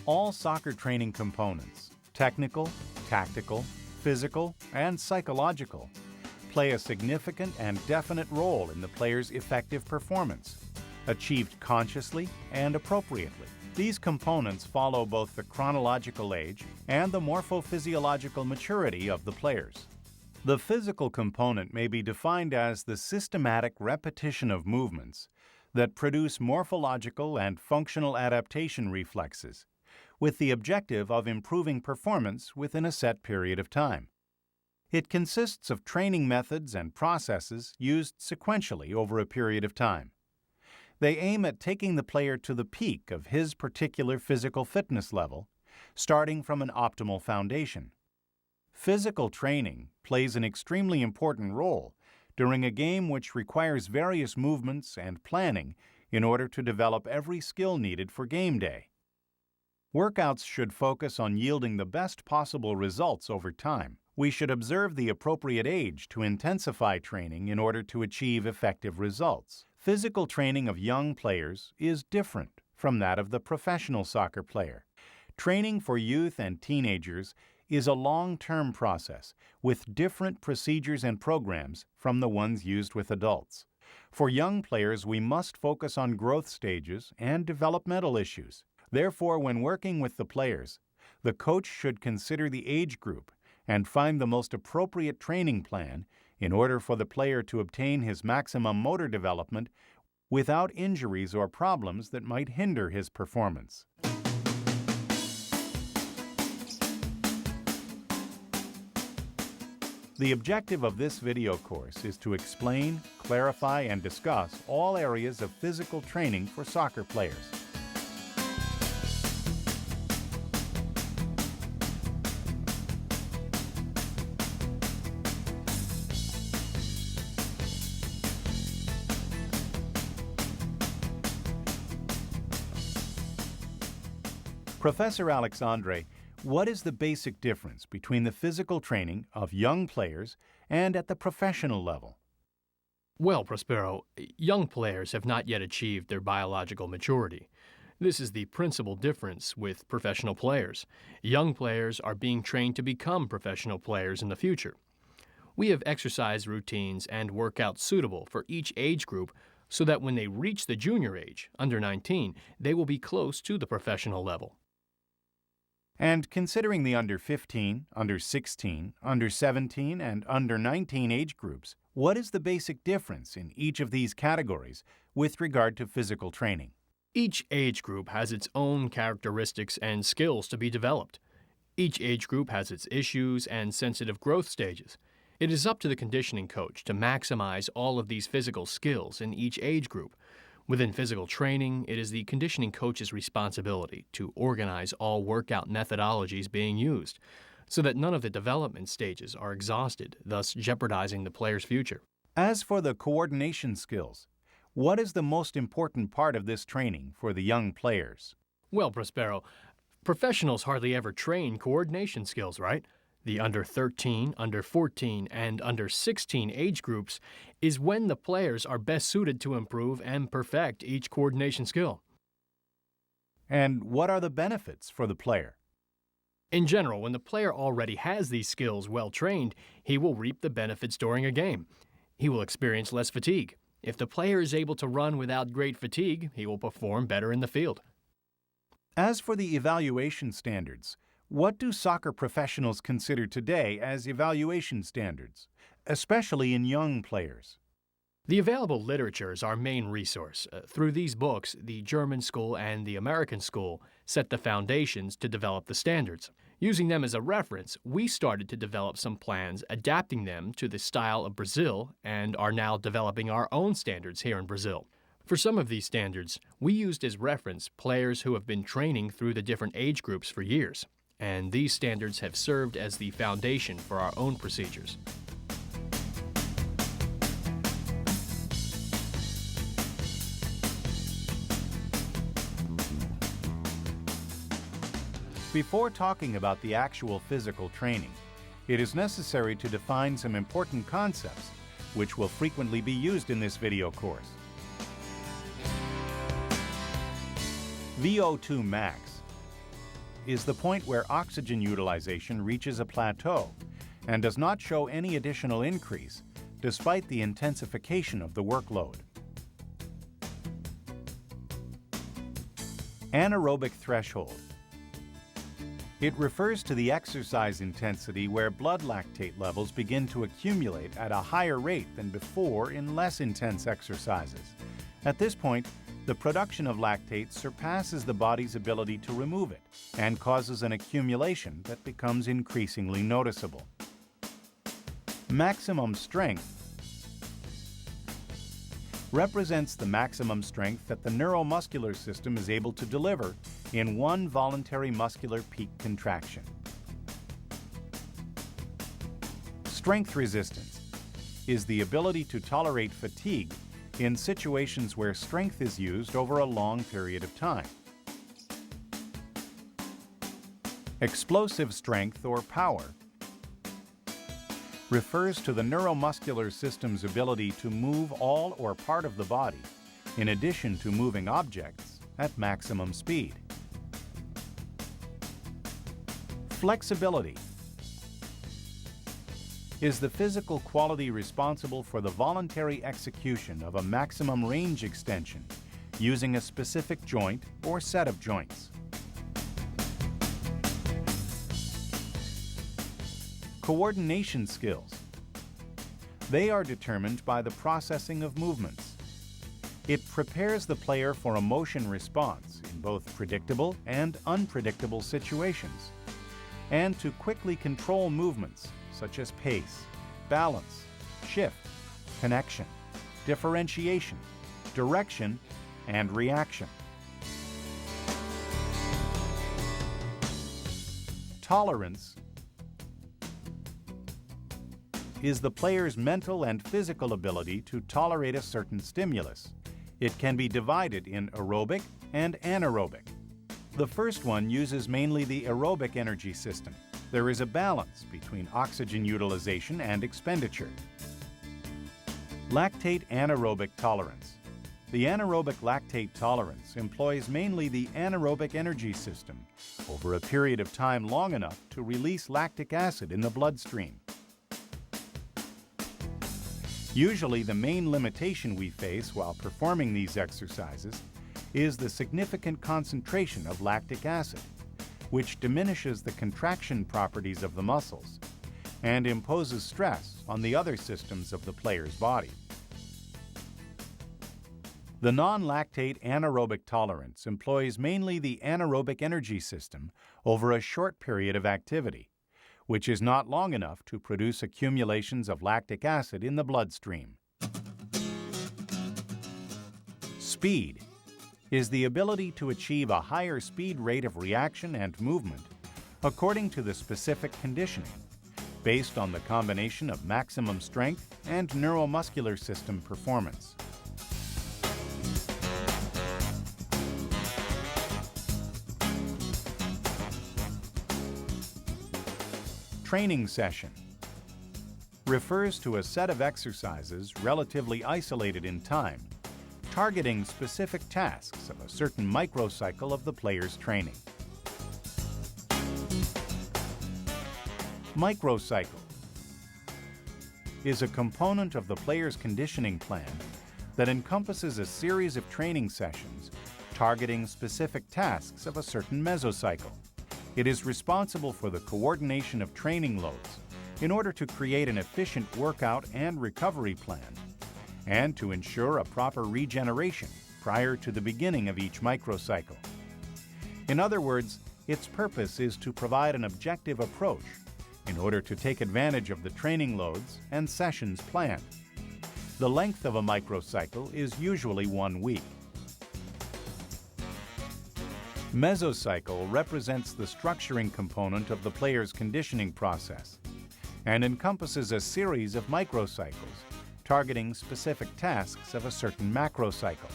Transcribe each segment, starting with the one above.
All soccer training components, technical, tactical, physical, and psychological, play a significant and definite role in the player's effective performance, achieved consciously and appropriately. These components follow both the chronological age and the morphophysiological maturity of the players. The physical component may be defined as the systematic repetition of movements that produce morphological and functional adaptation reflexes, with the objective of improving performance within a set period of time. It consists of training methods and processes used sequentially over a period of time. They aim at taking the player to the peak of his particular physical fitness level, starting from an optimal foundation. Physical training plays an extremely important role during a game which requires various movements and planning in order to develop every skill needed for game day. Workouts should focus on yielding the best possible results over time. We should observe the appropriate age to intensify training in order to achieve effective results. Physical training of young players is different from that of the professional soccer player. Training for youth and teenagers is a long-term process with different procedures and programs from the ones used with adults. For young players, we must focus on growth stages and developmental issues. Therefore, when working with the players, the coach should consider the age group and find the most appropriate training plan in order for the player to obtain his maximum motor development without injuries or problems that might hinder his performance. The objective of this video course is to explain, clarify, and discuss all areas of physical training for soccer players. Professor Alexandre, what is the basic difference between the physical training of young players and at the professional level? Well, Prospero, young players have not yet achieved their biological maturity. This is the principal difference with professional players. Young players are being trained to become professional players in the future. We have exercise routines and workouts suitable for each age group so that when they reach the junior age, under 19, they will be close to the professional level. And considering the under 15, under 16, under 17, and under 19 age groups, what is the basic difference in each of these categories with regard to physical training? Each age group has its own characteristics and skills to be developed. Each age group has its issues and sensitive growth stages. It is up to the conditioning coach to maximize all of these physical skills in each age group. Within physical training, it is the conditioning coach's responsibility to organize all workout methodologies being used so that none of the development stages are exhausted, thus jeopardizing the player's future. As for the coordination skills, what is the most important part of this training for the young players? Well, Prospero, professionals hardly ever train coordination skills, right? The under 13, under 14, and under 16 age groups is when the players are best suited to improve and perfect each coordination skill. And what are the benefits for the player? In general, when the player already has these skills well trained, he will reap the benefits during a game. He will experience less fatigue. If the player is able to run without great fatigue, he will perform better in the field. As for the evaluation standards, what do soccer professionals consider today as evaluation standards, especially in young players? The available literature is our main resource. Through these books, the German school and the American school set the foundations to develop the standards. Using them as a reference, we started to develop some plans adapting them to the style of Brazil and are now developing our own standards here in Brazil. For some of these standards, we used as reference players who have been training through the different age groups for years, and these standards have served as the foundation for our own procedures. Before talking about the actual physical training, it is necessary to define some important concepts which will frequently be used in this video course. VO2 max. is the point where oxygen utilization reaches a plateau and does not show any additional increase despite the intensification of the workload. Anaerobic threshold. It refers to the exercise intensity where blood lactate levels begin to accumulate at a higher rate than before in less intense exercises. At this point, the production of lactate surpasses the body's ability to remove it and causes an accumulation that becomes increasingly noticeable. Maximum strength represents the maximum strength that the neuromuscular system is able to deliver in one voluntary muscular peak contraction. Strength resistance is the ability to tolerate fatigue in situations where strength is used over a long period of time. Explosive strength or power refers to the neuromuscular system's ability to move all or part of the body, in addition to moving objects, at maximum speed. Flexibility is the physical quality responsible for the voluntary execution of a maximum range extension using a specific joint or set of joints. Coordination skills. They are determined by the processing of movements. It prepares the player for a motion response in both predictable and unpredictable situations, and to quickly control movements such as pace, balance, shift, connection, differentiation, direction, and reaction. Tolerance is the player's mental and physical ability to tolerate a certain stimulus. It can be divided in aerobic and anaerobic. The first one uses mainly the aerobic energy system. There is a balance between oxygen utilization and expenditure. Lactate anaerobic tolerance. The anaerobic lactate tolerance employs mainly the anaerobic energy system over a period of time long enough to release lactic acid in the bloodstream. Usually, the main limitation we face while performing these exercises is the significant concentration of lactic acid, which diminishes the contraction properties of the muscles and imposes stress on the other systems of the player's body. The non-lactate anaerobic tolerance employs mainly the anaerobic energy system over a short period of activity, which is not long enough to produce accumulations of lactic acid in the bloodstream. Speed is the ability to achieve a higher speed rate of reaction and movement according to the specific conditioning, based on the combination of maximum strength and neuromuscular system performance. Training session refers to a set of exercises relatively isolated in time, targeting specific tasks of a certain microcycle of the player's training. Microcycle is a component of the player's conditioning plan that encompasses a series of training sessions targeting specific tasks of a certain mesocycle. It is responsible for the coordination of training loads in order to create an efficient workout and recovery plan, and to ensure a proper regeneration prior to the beginning of each microcycle. In other words, its purpose is to provide an objective approach in order to take advantage of the training loads and sessions planned. The length of a microcycle is usually 1 week. Mesocycle represents the structuring component of the player's conditioning process and encompasses a series of microcycles targeting specific tasks of a certain macrocycle.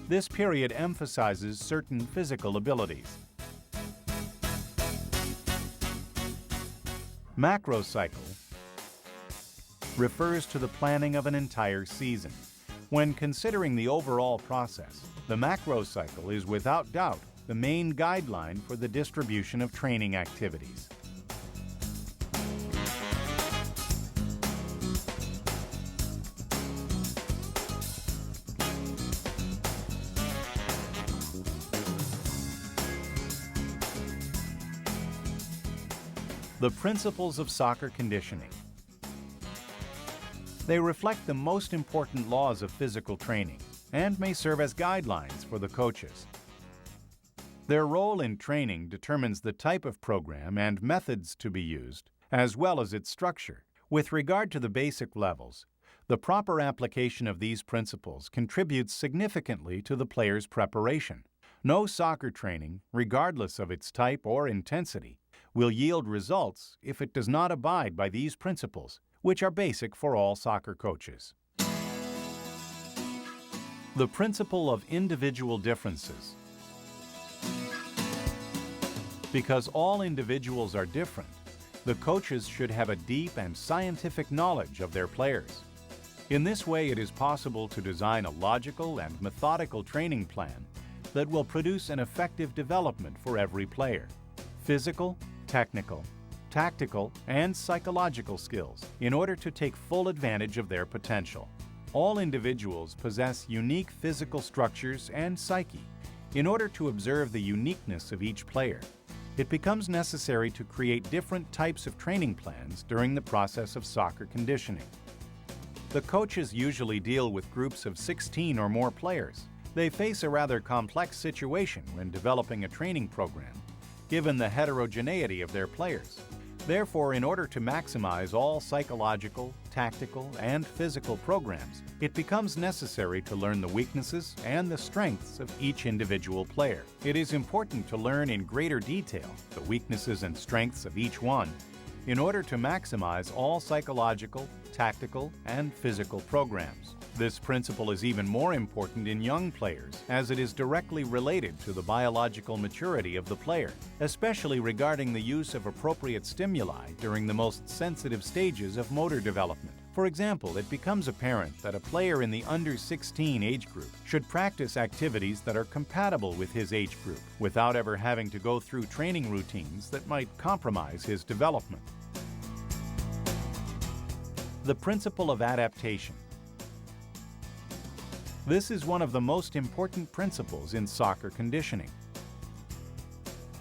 This period emphasizes certain physical abilities. Macrocycle refers to the planning of an entire season. When considering the overall process, the macrocycle is without doubt the main guideline for the distribution of training activities. The principles of soccer conditioning. They reflect the most important laws of physical training and may serve as guidelines for the coaches. Their role in training determines the type of program and methods to be used, as well as its structure. With regard to the basic levels, the proper application of these principles contributes significantly to the player's preparation. No soccer training, regardless of its type or intensity, will yield results if it does not abide by these principles, which are basic for all soccer coaches. The principle of individual differences. Because all individuals are different, the coaches should have a deep and scientific knowledge of their players. In this way, it is possible to design a logical and methodical training plan that will produce an effective development for every player. Physical, technical, tactical, and psychological skills in order to take full advantage of their potential. All individuals possess unique physical structures and psyche. In order to observe the uniqueness of each player, it becomes necessary to create different types of training plans during the process of soccer conditioning. The coaches usually deal with groups of 16 or more players. They face a rather complex situation when developing a training program, given the heterogeneity of their players. Therefore, in order to maximize all psychological, tactical, and physical programs, it becomes necessary to learn the weaknesses and the strengths of each individual player. It is important to learn in greater detail the weaknesses and strengths of each one in order to maximize all psychological, tactical, and physical programs. This principle is even more important in young players, as it is directly related to the biological maturity of the player, especially regarding the use of appropriate stimuli during the most sensitive stages of motor development. For example, it becomes apparent that a player in the under 16 age group should practice activities that are compatible with his age group, without ever having to go through training routines that might compromise his development. The principle of adaptation. This is one of the most important principles in soccer conditioning.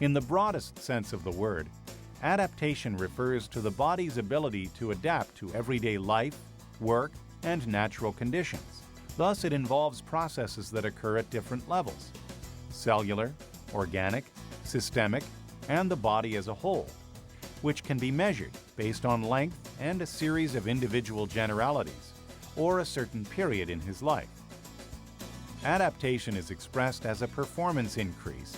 In the broadest sense of the word, adaptation refers to the body's ability to adapt to everyday life, work, and natural conditions. Thus, it involves processes that occur at different levels: cellular, organic, systemic, and the body as a whole, which can be measured based on length and a series of individual generalities, or a certain period in his life. Adaptation is expressed as a performance increase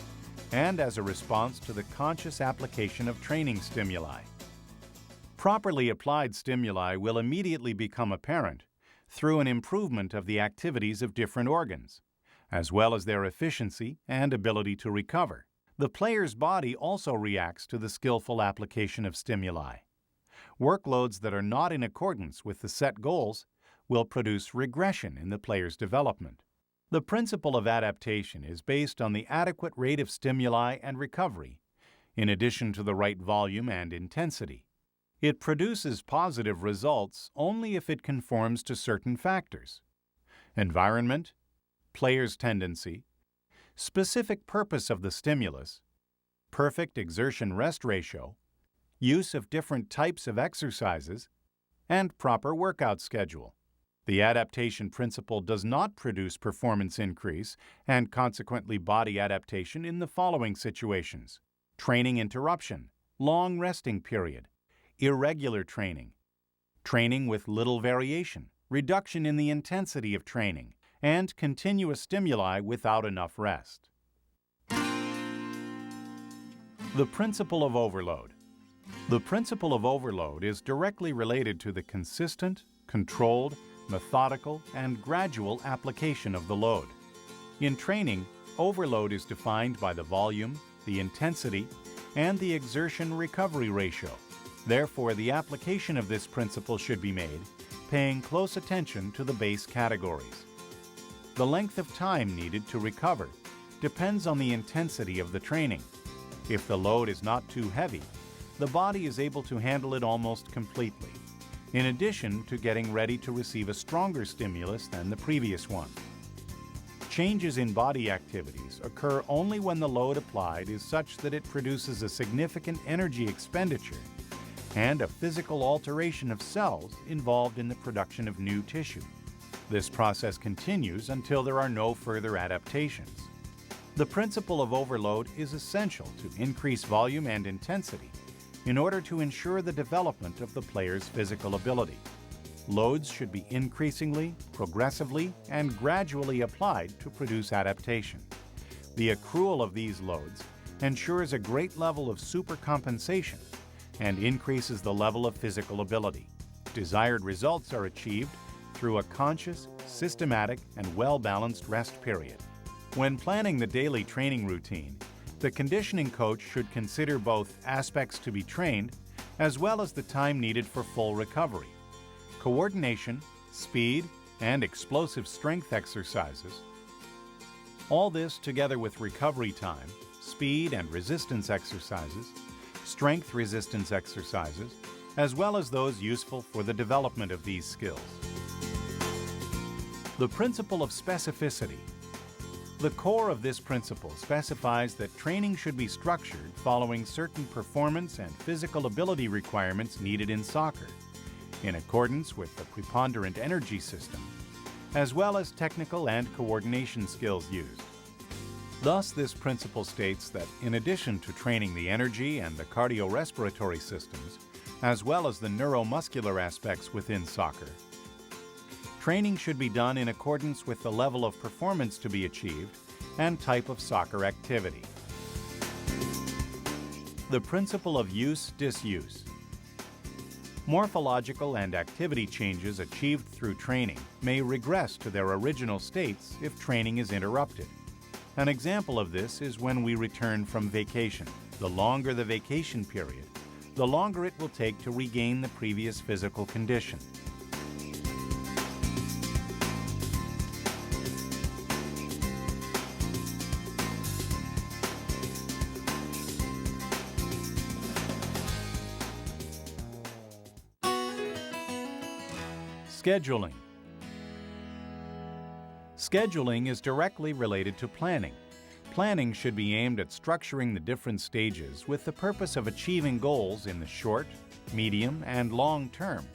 and as a response to the conscious application of training stimuli. Properly applied stimuli will immediately become apparent through an improvement of the activities of different organs, as well as their efficiency and ability to recover. The player's body also reacts to the skillful application of stimuli. Workloads that are not in accordance with the set goals will produce regression in the player's development. The principle of adaptation is based on the adequate rate of stimuli and recovery, in addition to the right volume and intensity. It produces positive results only if it conforms to certain factors: environment, player's tendency, specific purpose of the stimulus, perfect exertion-rest ratio, use of different types of exercises, and proper workout schedule. The adaptation principle does not produce performance increase and consequently body adaptation in the following situations: training interruption, long resting period, irregular training, training with little variation, reduction in the intensity of training, and continuous stimuli without enough rest. The principle of overload. The principle of overload is directly related to the consistent, controlled, methodical, and gradual application of the load. In training, overload is defined by the volume, the intensity, and the exertion-recovery ratio. Therefore, the application of this principle should be made, paying close attention to the base categories: the length of time needed to recover, depends on the intensity of the training. If the load is not too heavy, the body is able to handle it almost completely, in addition to getting ready to receive a stronger stimulus than the previous one. Changes in body activities occur only when the load applied is such that it produces a significant energy expenditure and a physical alteration of cells involved in the production of new tissue. This process continues until there are no further adaptations. The principle of overload is essential to increase volume and intensity in order to ensure the development of the player's physical ability. Loads should be increasingly, progressively, and gradually applied to produce adaptation. The accrual of these loads ensures a great level of supercompensation and increases the level of physical ability. Desired results are achieved through a conscious, systematic, and well-balanced rest period. When planning the daily training routine, the conditioning coach should consider both aspects to be trained as well as the time needed for full recovery. Coordination, speed, and explosive strength exercises. All this together with recovery time, speed and resistance exercises, strength resistance exercises, as well as those useful for the development of these skills. The principle of specificity. The core of this principle specifies that training should be structured following certain performance and physical ability requirements needed in soccer, in accordance with the preponderant energy system, as well as technical and coordination skills used. Thus, this principle states that in addition to training the energy and the cardiorespiratory systems, as well as the neuromuscular aspects within soccer, training should be done in accordance with the level of performance to be achieved and type of soccer activity. The principle of use-disuse. Morphological and activity changes achieved through training may regress to their original states if training is interrupted. An example of this is when we return from vacation. The longer the vacation period, the longer it will take to regain the previous physical condition. Scheduling. Scheduling is directly related to planning. Planning should be aimed at structuring the different stages with the purpose of achieving goals in the short, medium, and long term,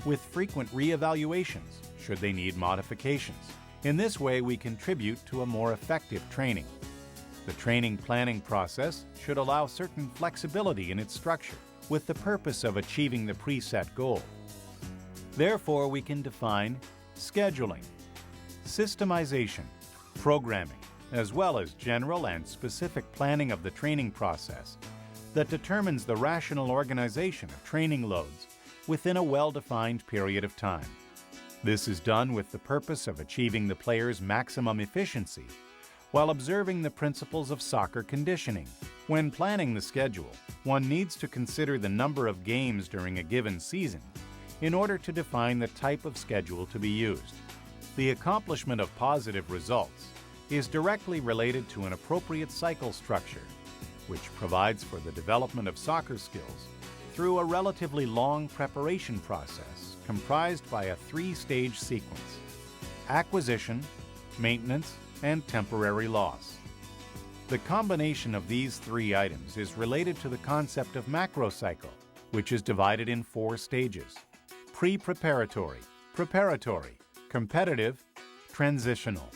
with frequent re-evaluations should they need modifications. In this way, we contribute to a more effective training. The training planning process should allow certain flexibility in its structure with the purpose of achieving the preset goal. Therefore, we can define scheduling, systemization, programming, as well as general and specific planning of the training process that determines the rational organization of training loads within a well-defined period of time. This is done with the purpose of achieving the player's maximum efficiency while observing the principles of soccer conditioning. When planning the schedule, one needs to consider the number of games during a given season in order to define the type of schedule to be used. The accomplishment of positive results is directly related to an appropriate cycle structure, which provides for the development of soccer skills through a relatively long preparation process comprised by a three-stage sequence: acquisition, maintenance, and temporary loss. The combination of these three items is related to the concept of macrocycle, which is divided in 4 stages: pre-preparatory, preparatory, competitive, transitional.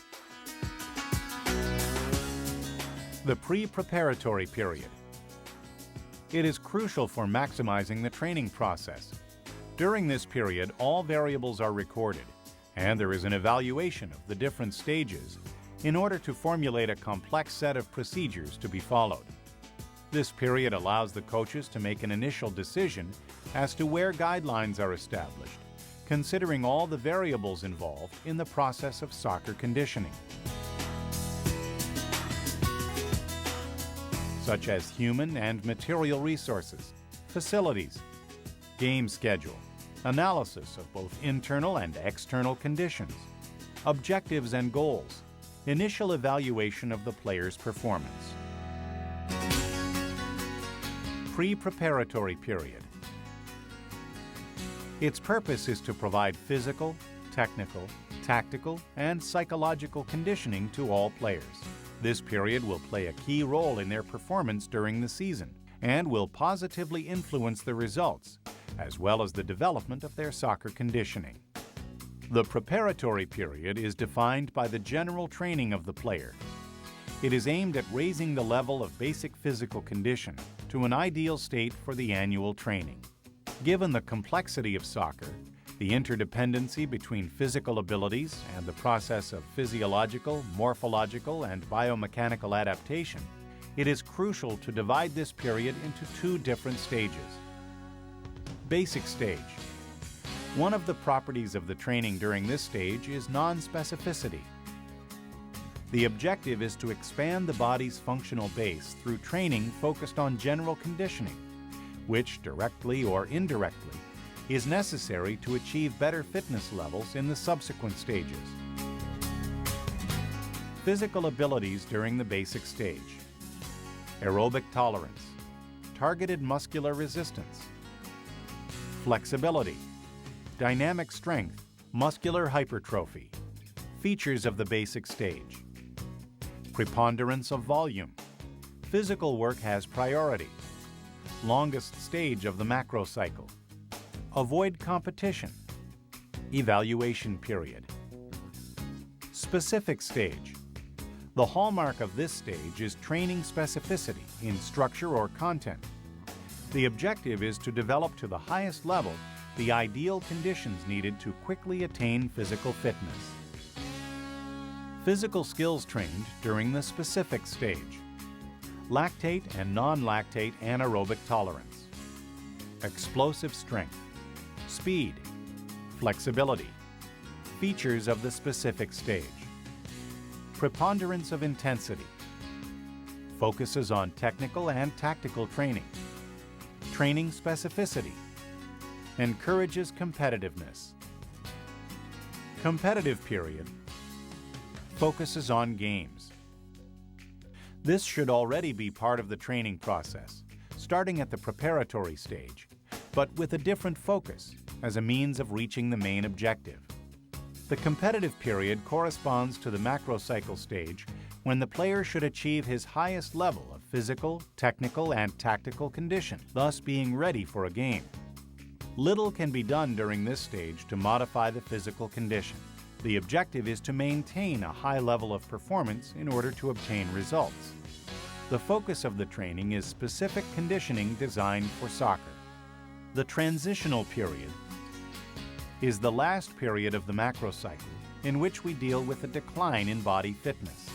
The pre-preparatory period. It is crucial for maximizing the training process. During this period, all variables are recorded, and there is an evaluation of the different stages in order to formulate a complex set of procedures to be followed. This period allows the coaches to make an initial decision as to where guidelines are established, considering all the variables involved in the process of soccer conditioning, such as human and material resources, facilities, game schedule, analysis of both internal and external conditions, objectives and goals, Initial evaluation of the player's performance. Pre-preparatory period. Its purpose is to provide physical, technical, tactical, and psychological conditioning to all players. This period will play a key role in their performance during the season and will positively influence the results, as well as the development of their soccer conditioning. The preparatory period is defined by the general training of the player. It is aimed at raising the level of basic physical condition to an ideal state for the annual training. Given the complexity of soccer, the interdependency between physical abilities and the process of physiological, morphological, and biomechanical adaptation, it is crucial to divide this period into two different stages. Basic stage. One of the properties of the training during this stage is non-specificity. The objective is to expand the body's functional base through training focused on general conditioning, which, directly or indirectly, is necessary to achieve better fitness levels in the subsequent stages. Physical abilities during the basic stage. Aerobic tolerance, targeted muscular resistance, flexibility, dynamic strength, muscular hypertrophy. Features of the basic stage. Preponderance of volume. Physical work has priority. Longest stage of the macro cycle. Avoid competition. Evaluation period. Specific stage. The hallmark of this stage is training specificity in structure or content. The objective is to develop to the highest level the ideal conditions needed to quickly attain physical fitness. Physical skills trained during the specific stage. Lactate and non-lactate anaerobic tolerance. Explosive strength. Speed. Flexibility. Features of the specific stage. Preponderance of intensity. Focuses on technical and tactical training. Training specificity. Encourages competitiveness. Competitive period. Focuses on games. This should already be part of the training process, starting at the preparatory stage, but with a different focus as a means of reaching the main objective. The competitive period corresponds to the macrocycle stage when the player should achieve his highest level of physical, technical, and tactical condition, thus being ready for a game. Little can be done during this stage to modify the physical condition. The objective is to maintain a high level of performance in order to obtain results. The focus of the training is specific conditioning designed for soccer. The transitional period is the last period of the macrocycle in which we deal with a decline in body fitness.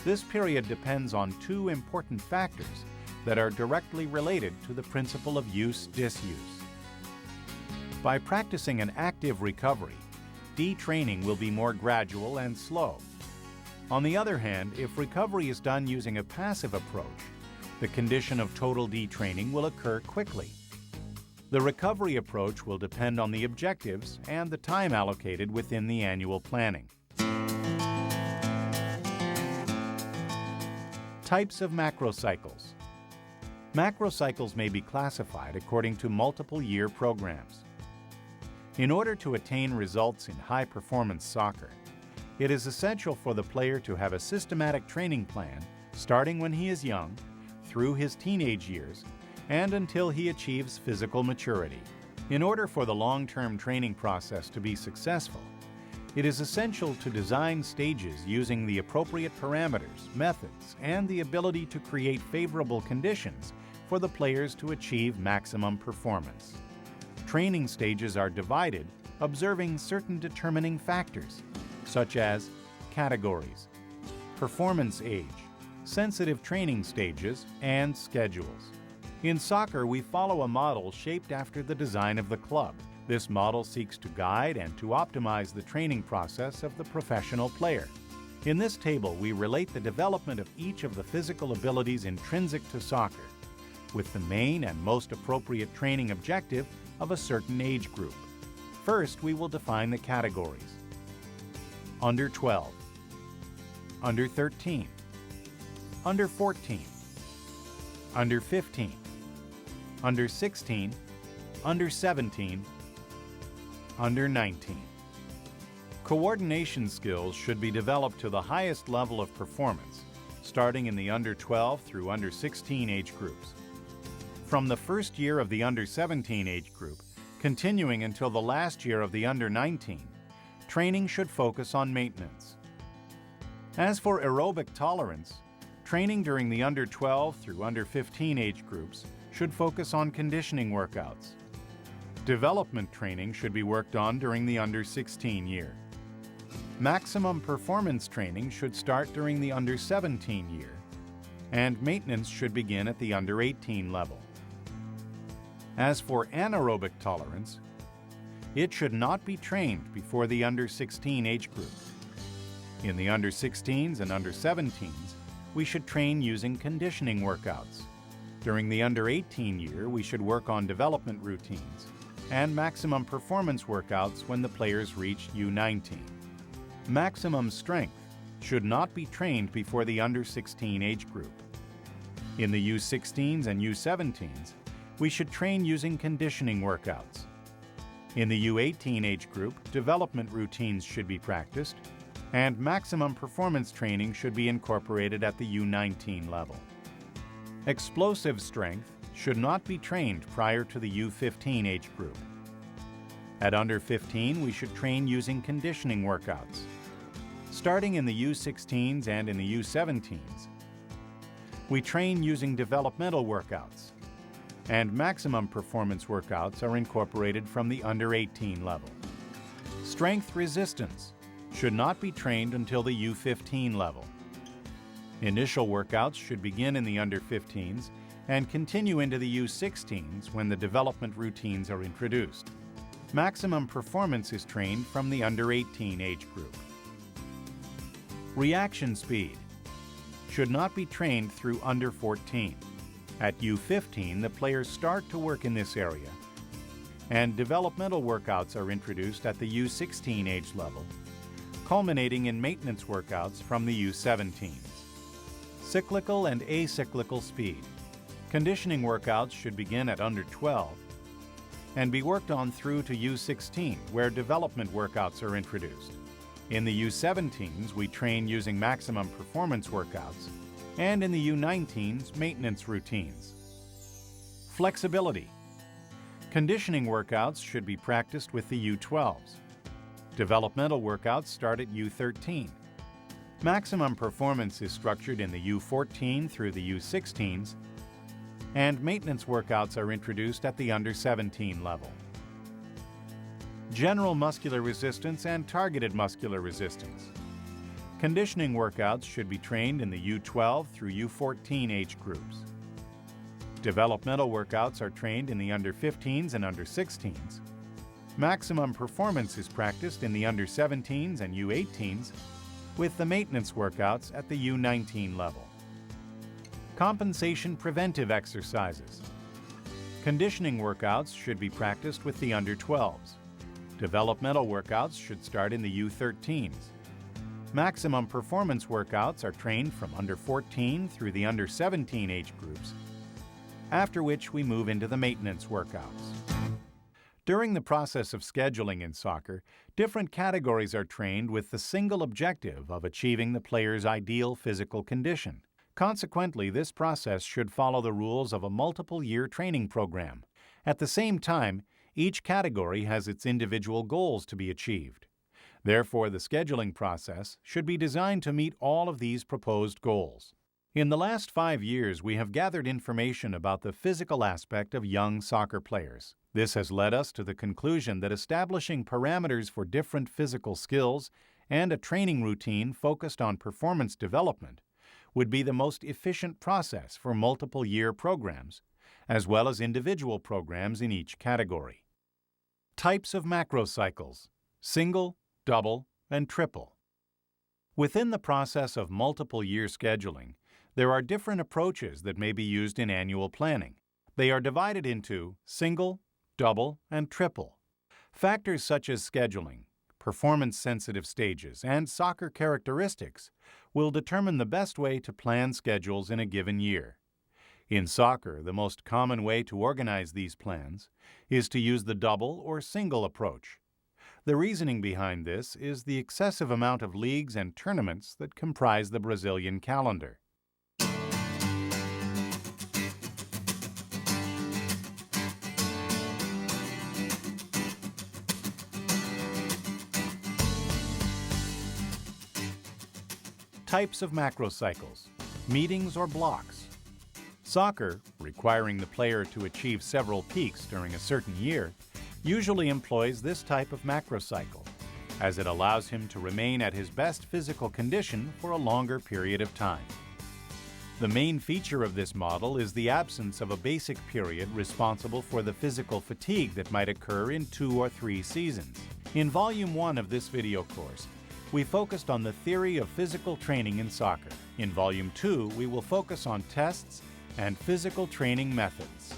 This period depends on two important factors that are directly related to the principle of use-disuse. By practicing an active recovery, detraining will be more gradual and slow. On the other hand, if recovery is done using a passive approach, the condition of total detraining will occur quickly. The recovery approach will depend on the objectives and the time allocated within the annual planning. Types of macrocycles. Macrocycles may be classified according to multiple year programs. In order to attain results in high-performance soccer, it is essential for the player to have a systematic training plan starting when he is young, through his teenage years, and until he achieves physical maturity. In order for the long-term training process to be successful, it is essential to design stages using the appropriate parameters, methods, and the ability to create favorable conditions for the players to achieve maximum performance. Training stages are divided, observing certain determining factors, such as categories, performance age, sensitive training stages, and schedules. In soccer, we follow a model shaped after the design of the club. This model seeks to guide and to optimize the training process of the professional player. In this table, we relate the development of each of the physical abilities intrinsic to soccer, with the main and most appropriate training objective of a certain age group. First, we will define the categories. Under 12. under 13, under 14, under 15, under 16, under 17, under 19. Coordination skills should be developed to the highest level of performance, starting in the under 12 through under 16 age groups. From the first year of the under 17 age group, continuing until the last year of the under 19, training should focus on maintenance. As for aerobic tolerance, training during the under 12 through under 15 age groups should focus on conditioning workouts. Development training should be worked on during the under 16 year. Maximum performance training should start during the under 17 year, and maintenance should begin at the under 18 level. As for anaerobic tolerance, it should not be trained before the under 16 age group. In the under 16s and under 17s, we should train using conditioning workouts. During the under 18 year, we should work on development routines and maximum performance workouts when the players reach U19. Maximum strength should not be trained before the under 16 age group. In the U16s and U17s, we should train using conditioning workouts. In the U18 age group, development routines should be practiced, and maximum performance training should be incorporated at the U19 level. Explosive strength should not be trained prior to the U15 age group. At under 15, we should train using conditioning workouts. Starting in the U16s and in the U17s, we train using developmental workouts, and maximum performance workouts are incorporated from the under 18 level. Strength resistance should not be trained until the U15 level. Initial workouts should begin in the under 15s and continue into the U16s when the development routines are introduced. Maximum performance is trained from the under 18 age group. Reaction speed should not be trained through under 14. At U15, the players start to work in this area, and developmental workouts are introduced at the U16 age level, culminating in maintenance workouts from the U17s. Cyclical and acyclical speed. Conditioning workouts should begin at under 12 and be worked on through to U16, where development workouts are introduced. In the U17s, we train using maximum performance workouts, and in the U19s, maintenance routines. Flexibility. Conditioning workouts should be practiced with the U12s. Developmental workouts start at U13. Maximum performance is structured in the U14 through the U16s, and maintenance workouts are introduced at the under 17 level. General muscular resistance and targeted muscular resistance. Conditioning workouts should be trained in the U12 through U14 age groups. Developmental workouts are trained in the under 15s and under 16s. Maximum performance is practiced in the under 17s and U18s, with the maintenance workouts at the U19 level. Compensation preventive exercises. Conditioning workouts should be practiced with the under 12s. Developmental workouts should start in the U13s. Maximum performance workouts are trained from under 14 through the under 17 age groups, after which we move into the maintenance workouts. During the process of scheduling in soccer, different categories are trained with the single objective of achieving the player's ideal physical condition. Consequently, this process should follow the rules of a multiple-year training program. At the same time, each category has its individual goals to be achieved. Therefore, the scheduling process should be designed to meet all of these proposed goals. In the last 5 years, we have gathered information about the physical aspect of young soccer players. This has led us to the conclusion that establishing parameters for different physical skills and a training routine focused on performance development would be the most efficient process for multiple-year programs, as well as individual programs in each category. Types of macrocycles: single, double, and triple. Within the process of multiple-year scheduling, there are different approaches that may be used in annual planning. They are divided into single, double, and triple. Factors such as scheduling, performance-sensitive stages, and soccer characteristics will determine the best way to plan schedules in a given year. In soccer, the most common way to organize these plans is to use the double or single approach. The reasoning behind this is the excessive amount of leagues and tournaments that comprise the Brazilian calendar. Types of macrocycles: meetings or blocks. Soccer, requiring the player to achieve several peaks during a certain year, usually employs this type of macrocycle, as it allows him to remain at his best physical condition for a longer period of time. The main feature of this model is the absence of a basic period responsible for the physical fatigue that might occur in 2 or 3 seasons. In Volume 1 of this video course, we focused on the theory of physical training in soccer. In Volume 2, we will focus on tests and physical training methods.